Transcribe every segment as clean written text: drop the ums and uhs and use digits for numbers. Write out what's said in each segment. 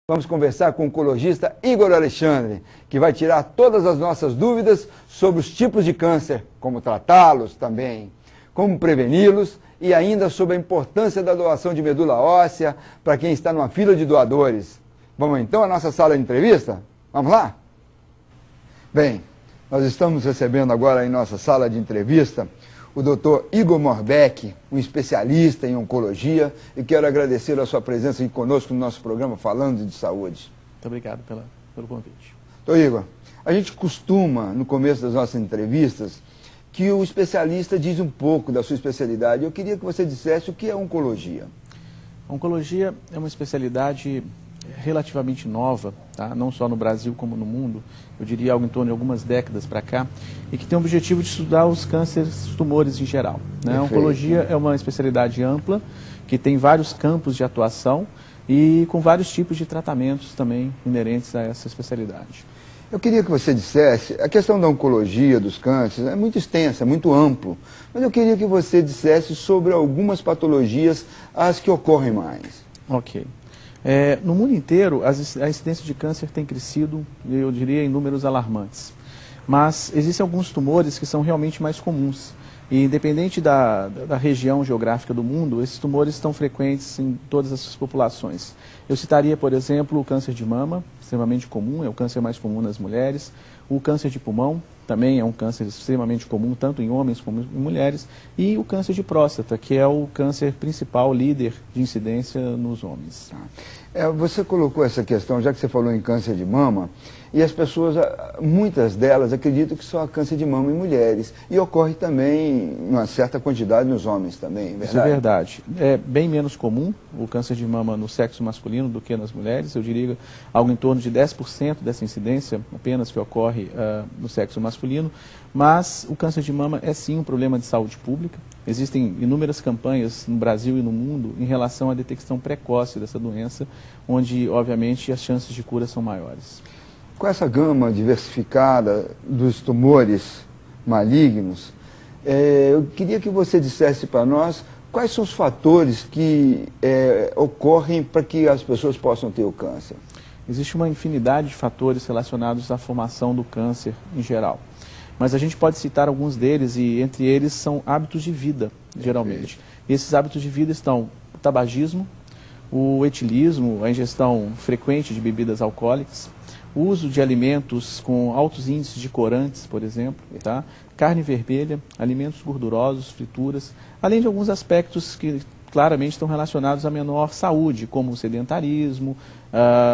Vamos conversar com o oncologista Igor Alexandre, que vai tirar todas as nossas dúvidas sobre os tipos de câncer, como tratá-los também, como preveni-los e ainda sobre a importância da doação de medula óssea para quem está numa fila de doadores. Vamos então à nossa sala de entrevista? Vamos lá? Bem, nós estamos recebendo agora em nossa sala de entrevista o Dr. Igor Morbeck, um especialista em oncologia, e quero agradecer a sua presença aqui conosco no nosso programa Falando de Saúde. Muito obrigado pelo convite. Dr. Igor, a gente costuma, no começo das nossas entrevistas, que o especialista diz um pouco da sua especialidade. Eu queria que você dissesse o que é oncologia. A oncologia é uma especialidade relativamente nova, tá? Não só no Brasil como no mundo, eu diria algo em torno de algumas décadas para cá, e que tem o objetivo de estudar os cânceres, os tumores em geral, né? A oncologia é uma especialidade ampla, que tem vários campos de atuação e com vários tipos de tratamentos também inerentes a essa especialidade. Eu queria que você dissesse, a questão da oncologia, dos cânceres, é muito extensa, é muito amplo, mas eu queria que você dissesse sobre algumas patologias, as que ocorrem mais. Ok. No mundo inteiro, a incidência de câncer tem crescido, eu diria, em números alarmantes. Mas existem alguns tumores que são realmente mais comuns. E independente da região geográfica do mundo, esses tumores estão frequentes em todas as populações. Eu citaria, por exemplo, o câncer de mama, extremamente comum, é o câncer mais comum nas mulheres. O câncer de pulmão também é um câncer extremamente comum, tanto em homens como em mulheres. E o câncer de próstata, que é o câncer principal, líder de incidência nos homens. Você colocou essa questão, já que você falou em câncer de mama, e as pessoas, muitas delas, acreditam que só há câncer de mama em mulheres. E ocorre também, uma certa quantidade, nos homens também, verdade? Isso é verdade. É bem menos comum o câncer de mama no sexo masculino do que nas mulheres. Eu diria algo em torno de 10% dessa incidência apenas que ocorre no sexo masculino. Mas o câncer de mama é sim um problema de saúde pública. Existem inúmeras campanhas no Brasil e no mundo em relação à detecção precoce dessa doença, onde, obviamente, as chances de cura são maiores. Com essa gama diversificada dos tumores malignos, eu queria que você dissesse para nós quais são os fatores que ocorrem para que as pessoas possam ter o câncer. Existe uma infinidade de fatores relacionados à formação do câncer em geral. Mas a gente pode citar alguns deles, e entre eles são hábitos de vida, geralmente. E esses hábitos de vida estão o tabagismo, o etilismo, a ingestão frequente de bebidas alcoólicas, o uso de alimentos com altos índices de corantes, por exemplo, tá? Carne vermelha, alimentos gordurosos, frituras, além de alguns aspectos que claramente estão relacionados à menor saúde, como o sedentarismo,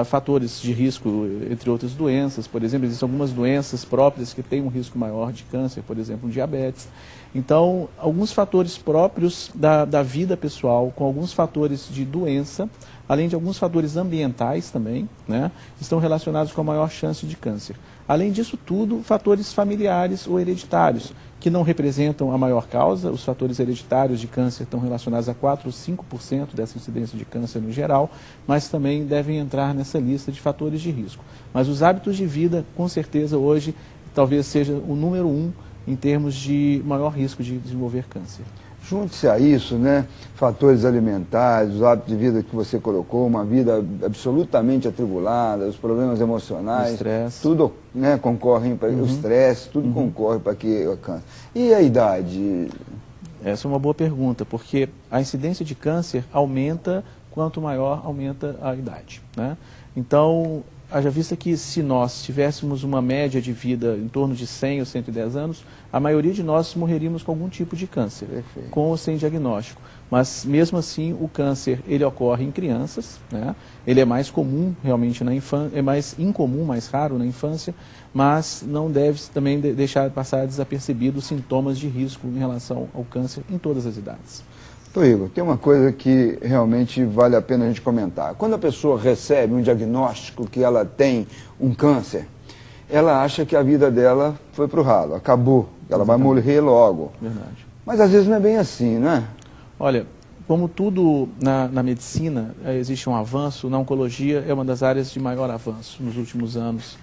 fatores de risco, entre outras doenças. Por exemplo, existem algumas doenças próprias que têm um risco maior de câncer, por exemplo, diabetes. Então, alguns fatores próprios da vida pessoal, com alguns fatores de doença, além de alguns fatores ambientais também, né, estão relacionados com a maior chance de câncer. Além disso tudo, fatores familiares ou hereditários, que não representam a maior causa. Os fatores hereditários de câncer estão relacionados a 4 ou 5% dessa incidência de câncer no geral, mas também devem entrar nessa lista de fatores de risco. Mas os hábitos de vida, com certeza, hoje, talvez seja o número 1 em termos de maior risco de desenvolver câncer. Junte-se a isso, né, fatores alimentares, os hábitos de vida que você colocou, uma vida absolutamente atribulada, os problemas emocionais, tudo, né, concorrem para o estresse, tudo concorre para que o câncer. E a idade? Essa é uma boa pergunta, porque a incidência de câncer aumenta quanto maior aumenta a idade, né? Então, haja vista que se nós tivéssemos uma média de vida em torno de 100 ou 110 anos, a maioria de nós morreríamos com algum tipo de câncer, com ou sem diagnóstico. Mas, mesmo assim, o câncer, ele ocorre em crianças, né? Ele é mais comum realmente na infância, é mais incomum, mais raro na infância, mas não deve também deixar passar desapercebido os sintomas de risco em relação ao câncer em todas as idades. Então, Igor, tem uma coisa que realmente vale a pena a gente comentar. Quando a pessoa recebe um diagnóstico que ela tem um câncer, ela acha que a vida dela foi para o ralo, acabou, ela vai morrer logo. Verdade. Mas às vezes não é bem assim, né? Olha, como tudo na medicina existe um avanço, na oncologia é uma das áreas de maior avanço nos últimos anos.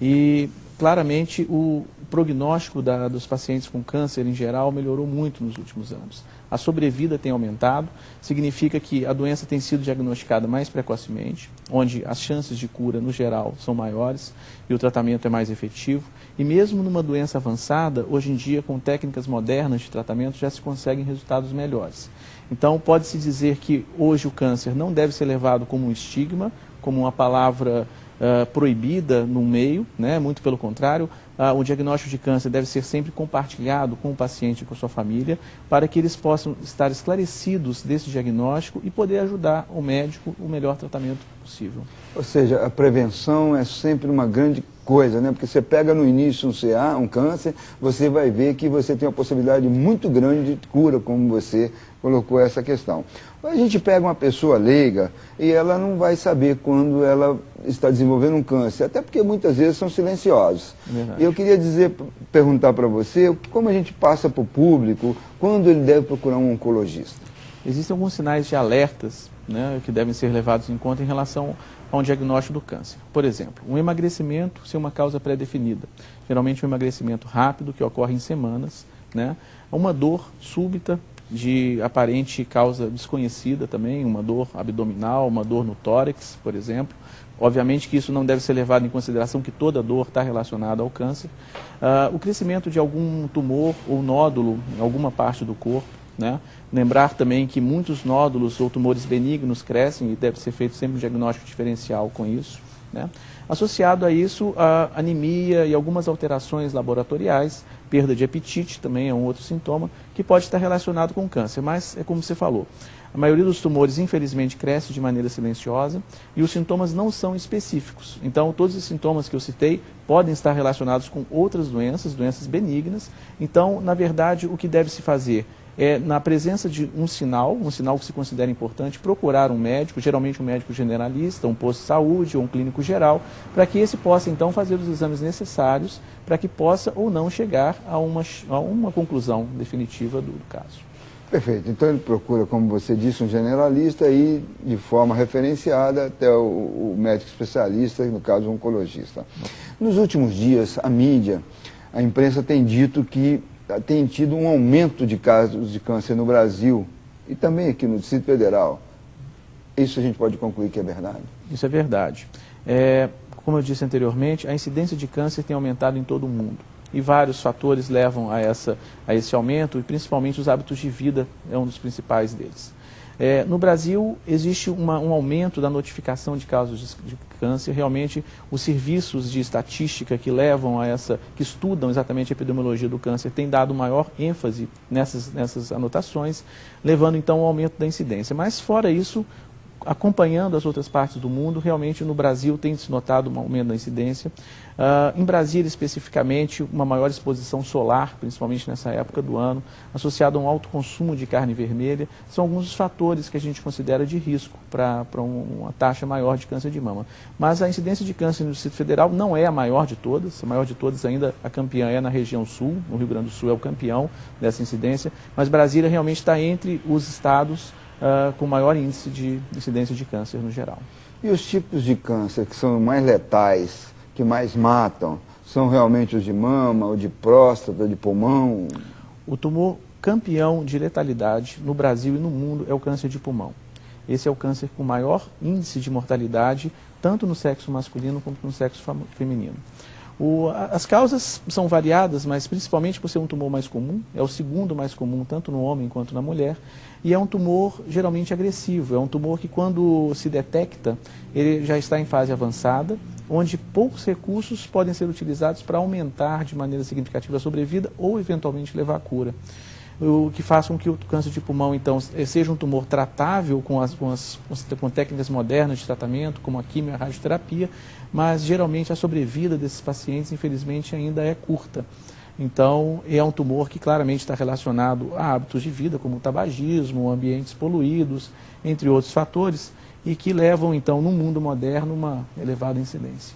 E, claramente, o prognóstico dos pacientes com câncer, em geral, melhorou muito nos últimos anos. A sobrevida tem aumentado, significa que a doença tem sido diagnosticada mais precocemente, onde as chances de cura, no geral, são maiores e o tratamento é mais efetivo. E mesmo numa doença avançada, hoje em dia, com técnicas modernas de tratamento, já se conseguem resultados melhores. Então, pode-se dizer que hoje o câncer não deve ser levado como um estigma, como uma palavra proibida no meio, né? Muito pelo contrário, o diagnóstico de câncer deve ser sempre compartilhado com o paciente e com a sua família, para que eles possam estar esclarecidos desse diagnóstico e poder ajudar o médico o melhor tratamento possível. Ou seja, a prevenção é sempre uma grande coisa, né? Porque você pega no início um câncer, você vai ver que você tem uma possibilidade muito grande de cura, como você colocou essa questão. A gente pega uma pessoa leiga e ela não vai saber quando ela está desenvolvendo um câncer, até porque muitas vezes são silenciosos. Verdade. E eu queria perguntar para você, como a gente passa para o público, quando ele deve procurar um oncologista? Existem alguns sinais de alertas, né, que devem ser levados em conta em relação a um diagnóstico do câncer. Por exemplo, um emagrecimento sem uma causa pré-definida. Geralmente um emagrecimento rápido, que ocorre em semanas, né? Uma dor súbita, de aparente causa desconhecida também, uma dor abdominal, uma dor no tórax, por exemplo. Obviamente que isso não deve ser levado em consideração que toda dor está relacionada ao câncer. O crescimento de algum tumor ou nódulo em alguma parte do corpo, né? Lembrar também que muitos nódulos ou tumores benignos crescem e deve ser feito sempre um diagnóstico diferencial com isso, né? Associado a isso, a anemia e algumas alterações laboratoriais, perda de apetite também é um outro sintoma que pode estar relacionado com o câncer, mas é como você falou, a maioria dos tumores infelizmente cresce de maneira silenciosa e os sintomas não são específicos. Então todos os sintomas que eu citei podem estar relacionados com outras doenças, doenças benignas. Então, na verdade, o que deve se fazer é, na presença de um sinal que se considera importante, procurar um médico, geralmente um médico generalista, um posto de saúde ou um clínico geral, para que esse possa então fazer os exames necessários para que possa ou não chegar a uma conclusão definitiva do caso. Perfeito. Então ele procura, como você disse, um generalista e de forma referenciada até o médico especialista, no caso o oncologista. Nos últimos dias, a mídia, a imprensa tem dito que tem tido um aumento de casos de câncer no Brasil e também aqui no Distrito Federal. Isso a gente pode concluir que é verdade? Isso é verdade. Como eu disse anteriormente, a incidência de câncer tem aumentado em todo o mundo. E vários fatores levam a esse aumento, e principalmente os hábitos de vida é um dos principais deles. No Brasil, existe um aumento da notificação de casos de câncer. Realmente, os serviços de estatística que levam que estudam exatamente a epidemiologia do câncer, têm dado maior ênfase nessas anotações, levando então ao aumento da incidência. Mas, fora isso, acompanhando as outras partes do mundo, realmente no Brasil tem se notado um aumento da incidência. Em Brasília, especificamente, uma maior exposição solar, principalmente nessa época do ano, associado a um alto consumo de carne vermelha, são alguns dos fatores que a gente considera de risco para uma taxa maior de câncer de mama. Mas a incidência de câncer no Distrito Federal não é a maior de todas ainda a campeã é na região sul, no Rio Grande do Sul é o campeão dessa incidência, mas Brasília realmente está entre os estados com maior índice de incidência de câncer no geral. E os tipos de câncer que são mais letais, que mais matam, são realmente os de mama, ou de próstata, de pulmão? O tumor campeão de letalidade no Brasil e no mundo é o câncer de pulmão. Esse é o câncer com maior índice de mortalidade, tanto no sexo masculino como no sexo feminino. As causas são variadas, mas principalmente por ser um tumor mais comum, é o segundo mais comum tanto no homem quanto na mulher, e é um tumor geralmente agressivo, é um tumor que quando se detecta, ele já está em fase avançada, onde poucos recursos podem ser utilizados para aumentar de maneira significativa a sobrevida ou eventualmente levar à cura. O que faz com que o câncer de pulmão, então, seja um tumor tratável com técnicas modernas de tratamento, como a quimio e a radioterapia, mas geralmente a sobrevida desses pacientes, infelizmente, ainda é curta. Então, é um tumor que claramente está relacionado a hábitos de vida, como o tabagismo, ambientes poluídos, entre outros fatores, e que levam, então, no mundo moderno, uma elevada incidência.